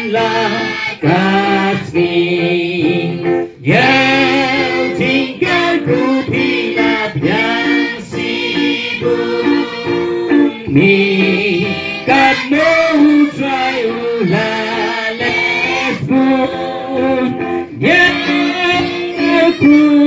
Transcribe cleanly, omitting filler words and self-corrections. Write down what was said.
Berikanlah kasih yang tinggalku bila yang sibuk ni kan mau try ulang lesmu yang aku